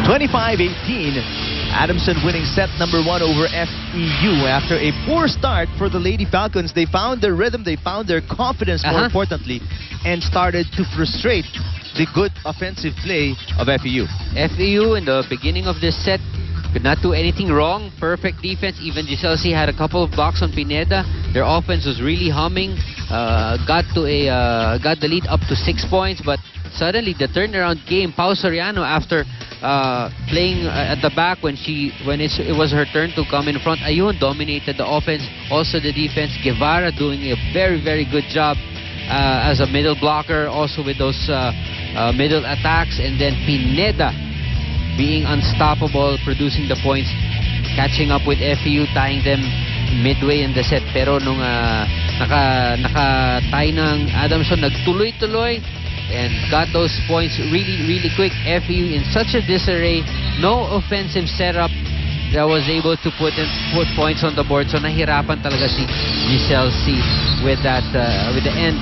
25-18. Adamson winning set number 1 over FEU. After a poor start for the Lady Falcons, they found their rhythm, they found their confidence, more importantly, and started to frustrate the good offensive play of FEU. FEU in the beginning of this set could not do anything wrong. Perfect defense. Even Giselle C had a couple of blocks on Pineda. Their offense was really humming. Got the lead up to 6 points, but suddenly the turnaround came. Pau Soriano, after playing at the back when it was her turn to come in front, ayun, dominated the offense, also the defense. Guevara doing a very, very good job as a middle blocker, also with those middle attacks, and then Pineda being unstoppable, producing the points, catching up with FEU, tying them midway in the set. Pero nung naka-tie ng Adamson, nagtuloy-tuloy and got those points really, really quick. FEU in such a disarray, no offensive setup that was able to put points on the board. So nahirapan talaga si Giselle C with that with the end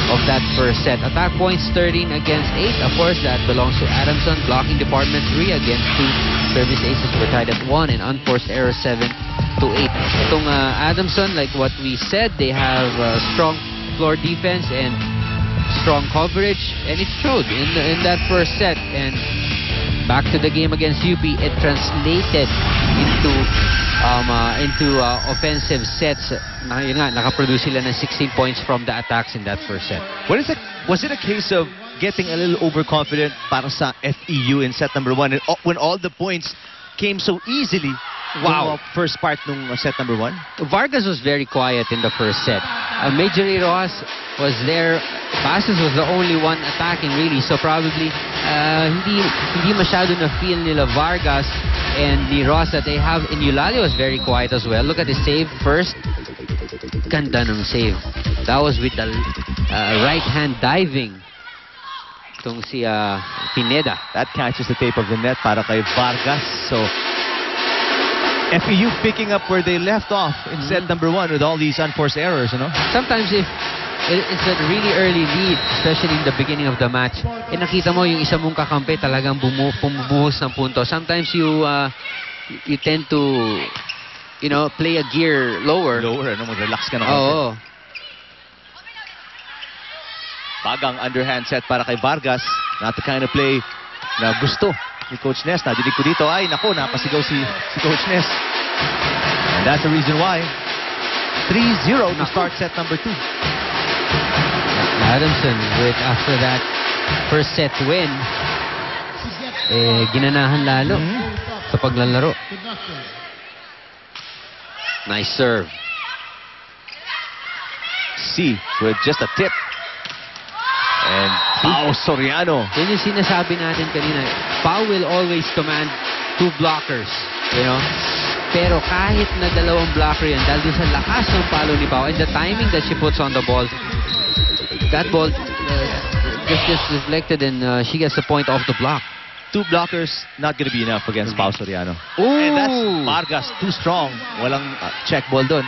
of that first set. Attack points 13 against 8. Of course, that belongs to Adamson. Blocking department 3 against 2. Service aces were tied at 1 and unforced errors 7 to 8. Itong Adamson, like what we said, they have strong floor defense and strong coverage, and it showed in that first set. And back to the game against UP, it translated into offensive sets. Yun nga, nakaproduce sila ng 16 points from the attacks in that first set. Was it a case of getting a little overconfident para sa FEU in set number 1, and when all the points came so easily? Wow. First part nung set number 1? Vargas was very quiet in the first set. Major Rojas was there. Bastos was the only one attacking, really. So probably hindi masyado na feel nila Vargas and the Rojas that they have. And Eulalia was very quiet as well. Look at the save first. Ganda ng save. That was with the right hand diving. Itong si Pineda. That catches the tape of the net para kay Vargas. So FEU picking up where they left off in set number 1 with all these unforced errors, you know? Sometimes if it's a really early lead, especially in the beginning of the match, nakita mo yung isa mong kakampi talagang bumubuhos ng punto. Sometimes you tend to, play a gear lower. Mag-relax ka na. Oo. Bagang underhand set para kay Vargas. Not the kind of play na gusto ni Coach Ness. Nadinig ko dito, ay nako, napasigaw si Coach Ness. And that's the reason why 3-0 to start set number 2. Adamson, after that first set win, ginanahan lalo sa paglalaro. Nice serve. C with just a tip. And Pau Soriano. Yun yung sinasabi natin kanina. Pau will always command 2 blockers, Pero kahit na 2 blocker yan, dahil sa lakas ng palo ni Pau and the timing that she puts on the ball, that ball just reflected and she gets the point off the block. 2 blockers, not going to be enough against Pau Soriano. Ooh. And that's Vargas, too strong. Walang check ball dun.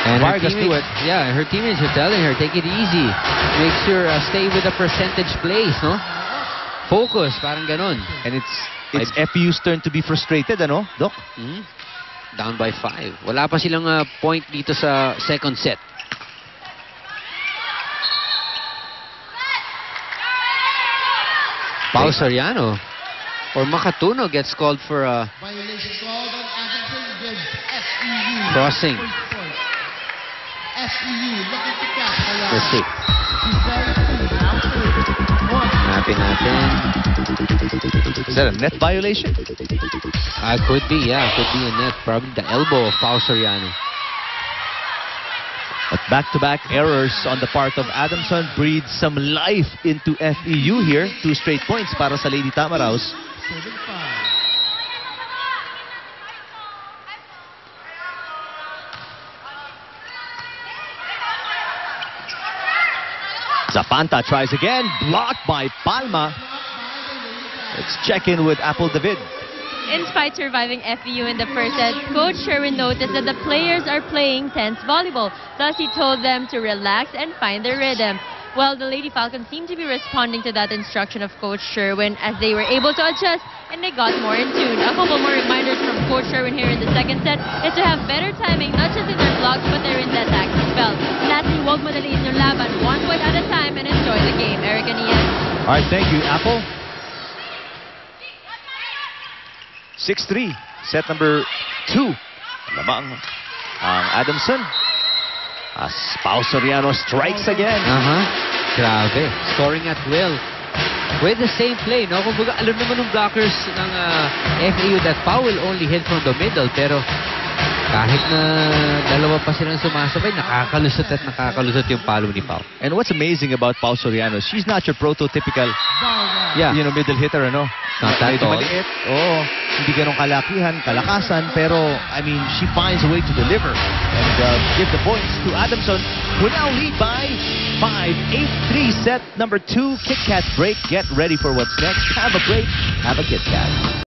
And Vargas do it. Yeah, her teammates are telling her, take it easy. Make sure, stay with the percentage plays, no? Focus, parang ganon. And it's FEU's turn to be frustrated, ano, Doc? Down by 5. Wala pa silang point dito sa second set. Pau Soriano or Makatuno gets called for a crossing. Let's see. Hanapin natin. Is that a net violation? Could be, yeah. Could be a net. Probably the elbow of Pau Soriano. But back-to-back errors on the part of Adamson breathes some life into FEU here. 2 straight points para sa Lady Tamaraws. Zapanta tries again, blocked by Palma. Let's check in with Apple David. In spite surviving FEU in the first set, Coach Sherwin noticed that the players are playing tense volleyball. Thus, he told them to relax and find their rhythm. Well, the Lady Falcons seem to be responding to that instruction of Coach Sherwin as they were able to adjust and they got more in tune. A couple more reminders from Coach Sherwin here in the second set is to have better timing, not just in their blocks, but their in the attack as well. Lastly, huwag madaliin yung laban, 1 point at a time, and enjoy the game. Erica Nias. All right, thank you, Apple. 6-3, set number 2. Lamang ang Adamson. As Pao Soriano strikes again. Grabe. Scoring at will. With the same play, no? Kumbaga, alam naman ng blockers ng FAU that Pao will only hit from the middle. Pero kahit na dalawa pa silang sumasabay, nakakalusot yung palo ni Pao. And what's amazing about Pao Soriano, she's not your prototypical middle hitter, ano? Not that Medyo tall. maliit. Oo. Hindi ganun kalakihan, kalakasan. Pero, I mean, she finds a way to deliver and give the points to Adamson, who now lead by 5, 8-3, set number 2. Kit Kat break. Get ready for what's next. Have a break. Have a Kit Kat.